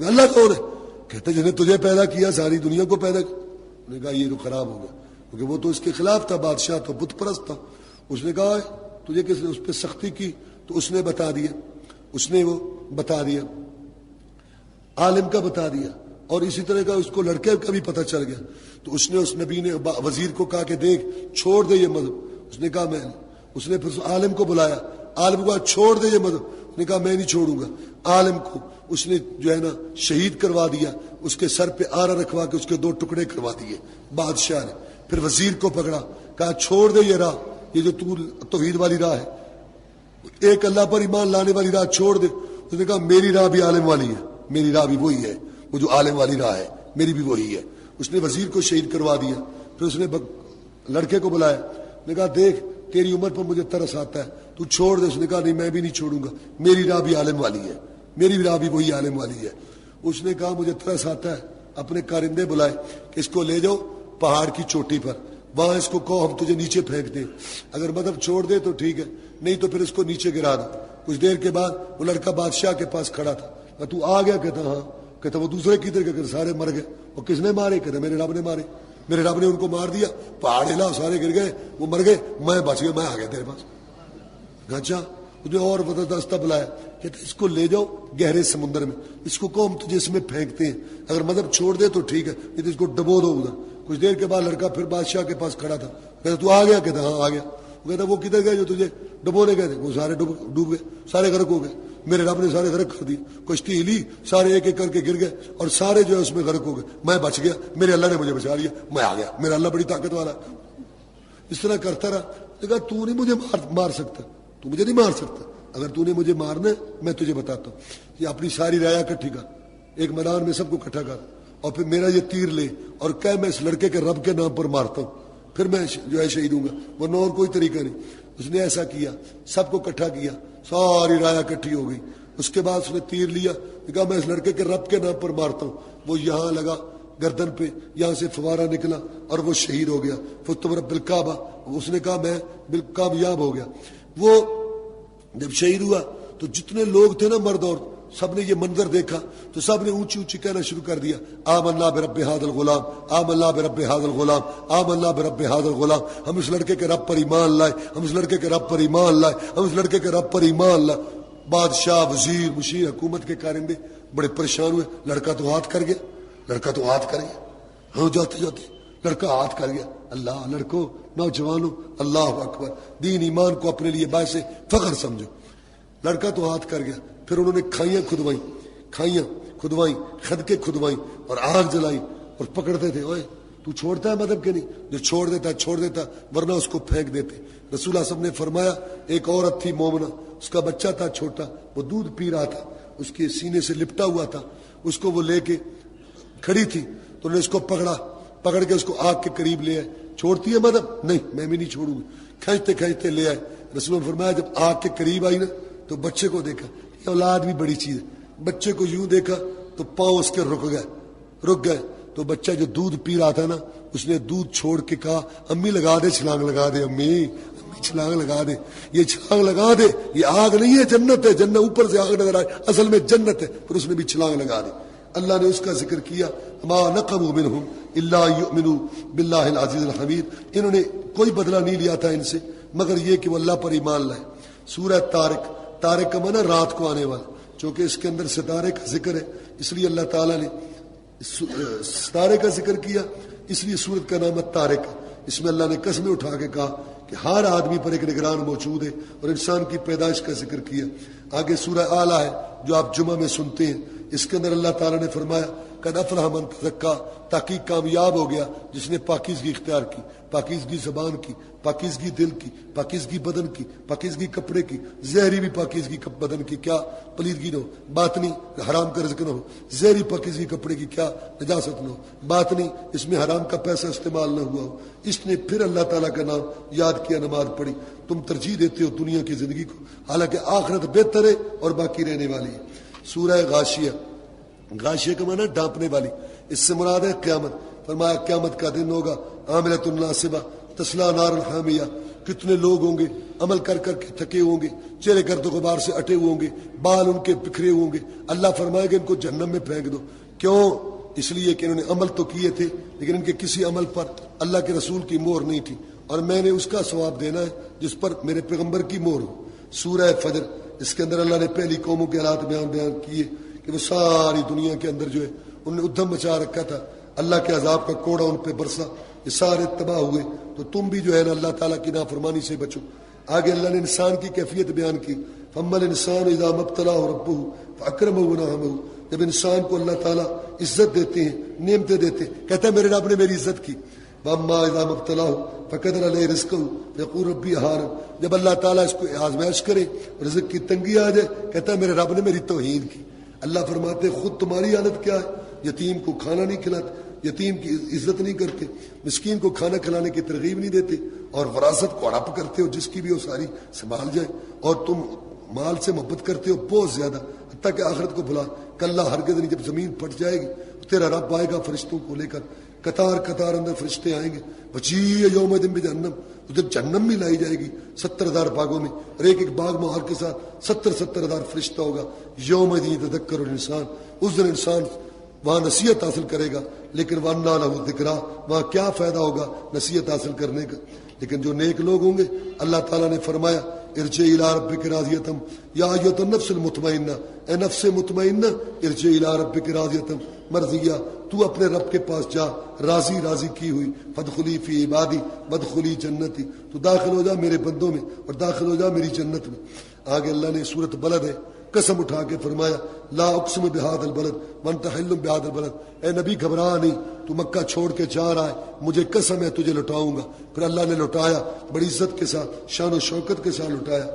اللہ کون ہے؟ کہتے جس نے تجھے پیدا کیا ساری دنیا کو پیدا کیا. نے کہا یہ تو خراب ہو گیا کیونکہ وہ تو اس کے خلاف تھا، بادشاہ تو بت پرست تھا. اس نے کہا تجھے کس نے اس پہ سختی کی؟ تو اس نے بتا دیا، اس نے وہ بتا دیا، عالم کا بتا دیا. اور اسی طرح کا اس کو لڑکے کا بھی پتہ چل گیا. تو اس نے اس نبی نے وزیر کو کہا کہ دیکھ چھوڑ دے یہ مذہب. اس نے کہا میں نے. اس نے پھر عالم کو بلایا، عالم کو کہا چھوڑ دے یہ مذہب. اس نے کہا میں نہیں چھوڑوں گا. عالم کو اس نے جو ہے نا شہید کروا دیا، اس کے سر پہ آرا رکھوا کے اس کے 2 ٹکڑے کروا دیے بادشاہ نے. پھر وزیر کو پکڑا، کہا چھوڑ دے یہ راہ، یہ جو تو توحید والی راہ ہے، ایک اللہ پر ایمان لانے والی راہ چھوڑ دے. اس نے کہا میری راہ بھی عالم والی ہے، میری راہ بھی وہی ہے، وہ جو عالم والی راہ ہے میری بھی وہی ہے. اس نے وزیر کو شہید کروا دیا. پھر اس نے لڑکے کو بلایا، نے کہا دیکھ تیری عمر پر مجھے ترس آتا ہے، تو چھوڑ دے. اس نے کہا نہیں میں بھی نہیں چھوڑوں گا، میری راہ بھی عالم والی ہے، میری بھی راہ بھی وہی عالم والی ہے. اس نے کہا مجھے ترس آتا ہے. اپنے کارندے بلائے کہ اس کو لے جاؤ پہاڑ کی چوٹی پر، وہاں اس کو کہو ہم تجھے نیچے پھینک دیں، اگر مذہب چھوڑ دے تو ٹھیک ہے، نہیں تو پھر اس کو نیچے گرا دو. کچھ دیر کے بعد وہ لڑکا بادشاہ کے پاس کھڑا تھا. تو آ گیا؟ کہتا ہاں. کہتا وہ دوسرے کدھر کے؟ سارے مر گئے. وہ کس نے مارے؟ کہتا میرے رب نے مارے، میرے رب نے ان کو مار دیا، پہاڑ ہلا سارے گر گئے، وہ مر گئے، میں بچ گیا، میں آ گیا تیرے پاس. اچھا. اس نے اور دستہ بلایا، کہتا اس کو لے جاؤ گہرے سمندر میں، اس کو کہو ہم تجھے اس میں پھینکتے ہیں، اگر مذہب چھوڑ دے تو ٹھیک ہے، نہیں تو اس کو ڈبو دو ادھر. کچھ دیر کے بعد لڑکا پھر بادشاہ کے پاس کھڑا تھا. کہتا تو آ گیا؟ کہتا ہاں آ گیا. وہ کہتا وہ کدھر گئے جو تجھے ڈبونے گئے تھے؟ وہ سارے ڈوب گئے، سارے غرق ہو گئے، میرے رب نے سارے غرق کر دیے. کشتی ہلی، سارے ایک ایک کر کے گر گئے اور سارے جو ہے اس میں غرق ہو گئے. میں بچ گیا، میرے اللہ نے مجھے بچا لیا، میں آ گیا، میرا اللہ بڑی طاقت والا. اس طرح کرتا رہا. کہا تو نہیں مجھے مار سکتا، تو مجھے نہیں مار سکتا. اگر تو نے مجھے مارنا ہے میں تجھے بتاتا ہوں کہ اپنی ساری رایا اکٹھی کر، ایک میدان میں سب کو اکٹھا کر، اور پھر میرا یہ تیر لے اور کہ میں اس لڑکے کے رب کے نام پر مارتا ہوں، پھر میں جو ہے شہید ہوں گا، ورنہ اور کوئی طریقہ نہیں. اس نے ایسا کیا، سب کو اکٹھا کیا، ساری رایا اکٹھی ہو گئی. اس کے بعد اس نے تیر لیا، کہا میں اس لڑکے کے رب کے نام پر مارتا ہوں. وہ یہاں لگا گردن پہ، یہاں سے فوارہ نکلا اور وہ شہید ہو گیا. فتورب بالکعبہ، اس نے کہا میں کامیاب ہو گیا. وہ جب شہید ہوا تو جتنے لوگ تھے نا مرد اور سب نے یہ منظر دیکھا تو سب نے اونچی اونچی کہنا شروع کر دیا آمنا برب ھذا الغلام، آمنا برب ھذا الغلام، آمنا برب ھذا الغلام. ہم اس لڑکے کے رب پر ایمان لائے، ہم اس لڑکے کے رب پر ایمان لائے، ہم اس لڑکے کے رب پر ایمان لائے. بادشاہ، وزیر، مشیر، حکومت کے کارندے بڑے پریشان ہوئے. لڑکا تو ہاتھ کر گیا، لڑکا تو ہاتھ کر گیا. ہاں جاتے جاتے لڑکا ہاتھ کر گیا. اللہ، لڑکوں، نوجوانوں، اللہ اکبر، دین ایمان کو اپنے لیے باعث فخر سمجھو. لڑکا تو ہاتھ کر گیا. پھر انہوں نے کھائیاں کھدوائیں، خدکے کھدوائیں اور آگ جلائی اور پکڑتے تھے. اوئے تو چھوڑتا ہے مذہب کے نہیں؟ جو چھوڑ دیتا ورنہ اس کو پھینک دیتے. رسول اللہ صلی اللہ علیہ وسلم نے فرمایا ایک عورت تھی مومنہ، اس کا بچہ تھا چھوٹا، وہ دودھ پی رہا تھا، اس کے سینے سے لپٹا ہوا تھا، اس کو وہ لے کے کھڑی تھی تو انہوں نے اس کو پکڑ کے اس کو آگ کے قریب لے آئے. چھوڑتی ہے مذہب؟ نہیں، میں بھی نہیں چھوڑوں گی. کھینچتے لے آئے. رسول نے فرمایا جب آگ کے قریب آئی نا تو بچے کو دیکھا، یہ اولاد بھی بڑی چیز ہے. بچے کو یوں دیکھا تو پاؤں اس کے رک گئے. تو بچہ جو دودھ پی رہا تھا نا، اس نے دودھ چھوڑ کے کہا امی لگا دے چھلانگ لگا دے، امی چھلانگ لگا دے، یہ چھلانگ لگا دے، یہ آگ نہیں ہے جنت ہے، جنت اوپر سے آگ نظر آئے اصل میں جنت ہے. پھر اس نے بھی چھلانگ لگا دی. اللہ نے اس کا ذکر کیا ما نقموا منهم الا يؤمنوا بالله العزیز الحمید. انہوں نے کوئی بدلہ نہیں لیا تھا ان سے مگر یہ کہ وہ اللہ پر ایمان لائے. سورہ طارق کا معنی رات کو آنے والا، چونکہ اس کے اندر ستارے کا ذکر ہے اس لیے اللہ تعالیٰ نے ستارے کا ذکر کیا، اس لیے سورت کا نام طارق. اس میں اللہ نے قسمیں اٹھا کے کہا کہ ہر آدمی پر ایک نگران موجود ہے اور انسان کی پیدائش کا ذکر کیا. آگے سورہ اعلیٰ ہے جو آپ جمعہ میں سنتے ہیں، اس کے اندر اللہ تعالیٰ نے فرمایا قد افلح من تزکا، تحقیق کامیاب ہو گیا جس نے پاکیزگی اختیار کی، پاکیزگی زبان کی، پاکیزگی دل کی، پاکیزگی بدن کی، پاکیزگی کپڑے کی، زہری بھی پاکیزگی بدن کی، کیا پلیدگی نہ ہو، باطنی حرام کا رزق نہ ہو، زہری پاکیزگی کپڑے کی، کیا نجاست نہ ہو، باطنی اس میں حرام کا پیسہ استعمال نہ ہوا ہو. اس نے پھر اللہ تعالیٰ کا نام یاد کیا، نماز پڑھی. تم ترجیح دیتے ہو دنیا کی زندگی کو، حالانکہ آخرت بہتر ہے اور باقی رہنے والی ہے. سورہ غاشیہ کا معنی ڈانپنے والی، اس سے مراد ہے قیامت. فرمایا قیامت کا دن ہوگا عاملۃ ناصبہ تصلیٰ نارا حامیہ، کتنے لوگ ہوں گے عمل کر کر کے تھکے ہوں گے، چہرے گرد و غبار سے اٹے ہوئے ہوں گے، بال ان کے بکھرے ہوں گے، اللہ فرمائے گا ان کو جہنم میں پھینک دو۔ کیوں؟ اس لیے کہ انہوں نے عمل تو کیے تھے لیکن ان کے کسی عمل پر اللہ کے رسول کی مہر نہیں تھی، اور میں نے اس کا ثواب دینا ہے جس پر میرے پیغمبر کی مہر ہو۔ سورہ فجر، اس کے اندر اللہ نے پہلی قوموں کے حالات بیان کیے کہ وہ ساری دنیا کے اندر جو ہے انہوں نے ادھم مچا رکھا تھا، اللہ کے عذاب کا کوڑا ان پہ برسا، یہ سارے تباہ ہوئے۔ تو تم بھی جو ہے نا اللہ تعالیٰ کی نافرمانی سے بچو۔ آگے اللہ نے انسان کی کیفیت بیان کی، فَأَمَّا الْإِنسَانُ إِذَا مَا ابْتَلَاهُ رَبُّهُ فَأَكْرَمَهُ وَنَعَمَهُ، جب انسان کو اللہ تعالیٰ عزت دیتے ہیں، نعمتیں دیتے ہیں، کہتا ہے میرے رب نے میری عزت کی۔ وَأَمَّا إِذَا مَا ابْتَلَاهُ فَقَدَرَ عَلَيْهِ رِزْقَهُ فَيَقُولُ رَبِّي أَهَانَنِ، جب اللہ تعالیٰ اس کو آزمائش کرے، رزق کی تنگی آ جائے، کہتا ہے میرے رب نے میری توہین کی۔ اللہ فرماتے ہیں خود تمہاری حالت کیا ہے، یتیم کو کھانا نہیں کھلاتے، یتیم کی عزت نہیں کرتے، مسکین کو کھانا کھلانے کی ترغیب نہیں دیتے، اور وراثت کو ہڑپ کرتے ہو، جس کی بھی ہو ساری سنبھال جائے، اور تم مال سے محبت کرتے ہو بہت زیادہ، حتیٰ کہ آخرت کو بھلا۔ کل ہرگز نہیں، جب زمین پھٹ جائے گی تیرا رب آئے گا فرشتوں کو لے کر، قطار قطار اندر فرشتے آئیں گے، وجیع یوم دن بجہنم، ادھر جہنم میں لائی جائے گی 70,000 باغوں میں، اور ایک ایک باغ مہار کے ساتھ 70,000 فرشتہ ہوگا۔ یوم دن یتذکر الانسان، اس دن انسان وہاں نصیحت حاصل کرے گا، لیکن وَأَنَّىٰ لَهُ الذِّكْرَىٰ، وہاں کیا فائدہ ہوگا نصیحت حاصل کرنے کا۔ لیکن جو نیک لوگ ہوں گے، اللہ تعالیٰ نے فرمایا ارجعی الی ربک راضیۃ یا ایھا النفس المطمئنہ، اے نفس مطمئنہ ارجعی الی ربک راضیۃ مرضیہ، تو اپنے رب کے پاس جا راضی راضی کی ہوئی، فادخلی فی عبادی وادخلی جنتی، تو داخل ہو جا میرے بندوں میں اور داخل ہو جا میری جنت میں۔ آگے اللہ نے سورۃ بلد ہے قسم اٹھا کے فرمایا لا اقسم بہذا البلد وانت حل بہذا البلد، اے نبی گھبرا نہیں، تو مکہ چھوڑ کے جا رہا ہے، مجھے قسم ہے تجھے لٹاؤں گا۔ پھر اللہ نے لٹایا، بڑی عزت کے ساتھ شان و شوکت کے ساتھ لٹایا۔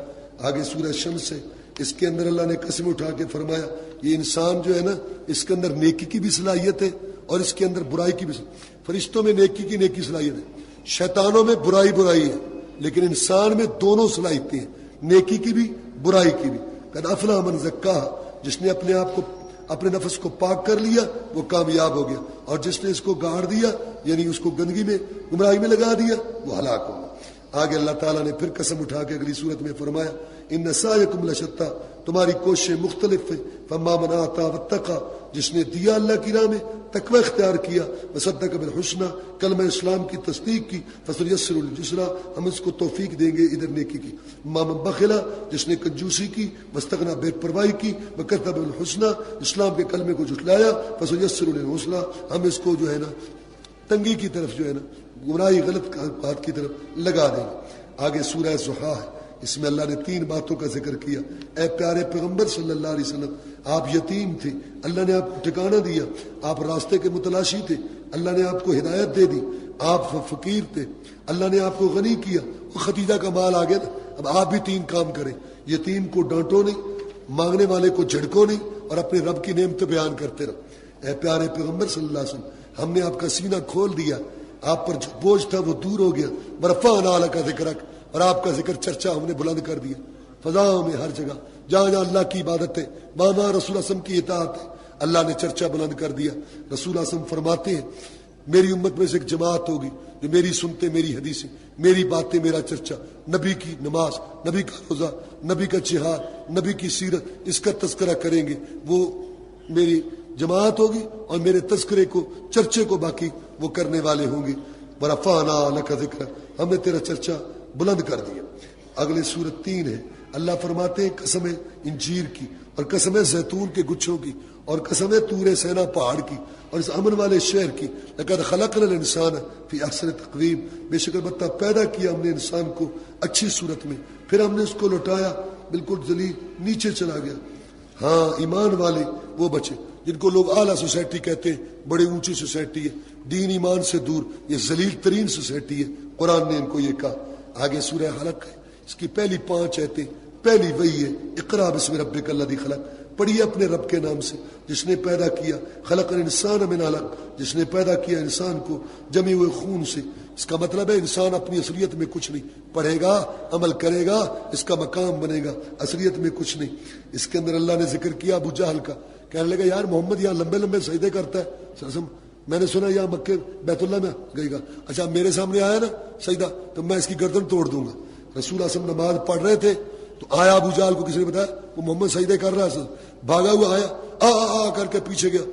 آگے سورہ شمس ہے، اس کے اندر اللہ نے قسم اٹھا کے فرمایا یہ انسان جو ہے نا، اس کے اندر نیکی کی بھی صلاحیت ہے اور اس کے اندر برائی کی بھی صلاحیت۔ فرشتوں میں نیکی کی نیکی صلاحیت ہے، شیطانوں میں برائی ہے، لیکن انسان میں دونوں صلاحیتیں ہیں، نیکی کی بھی برائی کی بھی۔ قد افلح من زکاہا، جس نے اپنے آپ کو اپنے نفس کو پاک کر لیا وہ کامیاب ہو گیا، اور جس نے اس کو گاڑ دیا یعنی اس کو گندگی میں گمراہی میں لگا دیا وہ ہلاک ہو گیا۔ آگے اللہ تعالیٰ نے پھر قسم اٹھا کے اگلی صورت میں فرمایا ان سعیکم لشتی، تمہاری کوششیں مختلف ہیں، فاما من آتی واتقی، جس نے دیا اللہ کی راہ میں، تقوی اختیار کیا، وصدق بالحسنی، کلمہ اسلام کی تصدیق کی، فسنیسر للعسری، ہم اس کو توفیق دیں گے ادھر نیکی کی۔ اما من بخل، جس نے کنجوسی کی، واستغنی، بے پرواہی کی، وکذب بالحسنی، اسلام کے کلمے کو جھٹلایا، فسنیسر للعسری، ہم اس کو جو ہے نا تنگی کی طرف جو ہے نا گمراہی غلط بات کی طرف لگا دیں گے۔ آگے سورہ ضحیٰ ہے، اس میں اللہ نے 3 باتوں کا ذکر کیا۔ اے پیارے پیغمبر صلی اللہ علیہ وسلم، آپ یتیم تھے، اللہ نے آپ کو ٹھکانہ دیا، آپ راستے کے متلاشی تھے، اللہ نے آپ کو ہدایت دے دی، آپ فقیر تھے، اللہ نے آپ کو غنی کیا، وہ ختیجہ کا مال آ گیا تھا، اب آپ بھی 3 کام کریں، یتیم کو ڈانٹو نہیں، مانگنے والے کو جھڑکو نہیں، اور اپنے رب کی نعمت بیان کرتے رہو۔ اے پیارے پیغمبر صلی اللہ علیہ وسلم، ہم نے آپ کا سینہ کھول دیا، آپ پر جو بوجھ تھا وہ دور ہو گیا، ورفعنا لک ذکرک، اور آپ کا ذکر چرچا ہم نے بلند کر دیا، فضاؤں میں ہر جگہ جہاں جہاں اللہ کی عبادت ہے، وہاں وہاں رسول اللہ صلی اللہ علیہ وسلم کی اطاعت ہے، اللہ نے چرچا بلند کر دیا۔ رسول اللہ صلی اللہ علیہ وسلم فرماتے ہیں میری امت میں سے ایک جماعت ہوگی جو میری سنتے، میری حدیثیں، میری باتیں، میرا چرچا، نبی کی نماز، نبی کا روزہ، نبی کا جہاد، نبی کی سیرت، اس کا تذکرہ کریں گے، وہ میری جماعت ہوگی، اور میرے تذکرے کو، چرچے کو باقی وہ کرنے والے ہوں گے۔ ورفعنا لک ذکرک، ہم نے تیرا چرچا بلند کر دیا۔ اگلے سورت 3 ہے، اللہ فرماتے ہیں قسم ہے انجیر کی، اور قسم ہے زیتون کے گچھوں کی، اور قسم ہے طور سینا پہاڑ کی، اور اس امن والے شہر کی، لقد خلقنا الانسان فی احسن تقویم، بے شک البتہ پیدا کیا ہم نے انسان کو اچھی صورت میں، پھر ہم نے اس کو لوٹایا بالکل ذلیل نیچے چلا گیا۔ ہاں ایمان والے وہ بچے جن کو لوگ اعلیٰ سوسائٹی کہتے ہیں، بڑی اونچی سوسائٹی ہے، دین ایمان سے دور، یہ ذلیل ترین سوسائٹی ہے، قرآن نے ان کو یہ کہا۔ آگے سورہ حلق ہے، اس کی پہلی 5 آیتیں، پہلی وہی ہے اقرا بسم ربک الذی خلق، پڑھیے اپنے رب کے نام سے جس نے پیدا کیا، خلق الانسان من علق، جس نے پیدا کیا انسان کو جمے ہوئے خون سے۔ اس کا مطلب ہے انسان اپنی اصلیت میں کچھ نہیں، پڑھے گا، عمل کرے گا، اس کا مقام بنے گا، اصلیت میں کچھ نہیں۔ اس کے اندر اللہ نے ذکر کیا ابو جہل کا، کہنے لگا یار محمد یہاں لمبے لمبے سجدے کرتا ہے، میں نے سنا یہاں مکے بیت اللہ میں گئی گا, اچھا میرے سامنے آیا نا سجدہ تو میں اس کی گردن توڑ دوں گا. رسول اللہ صلی اللہ علیہ وسلم نماز پڑھ رہے تھے تو آیا ابو جہل کو کسی نے بتایا, وہ محمد سجدے کر رہا ہے, بھاگا ہوا آیا, آ کر کے پیچھے گیا,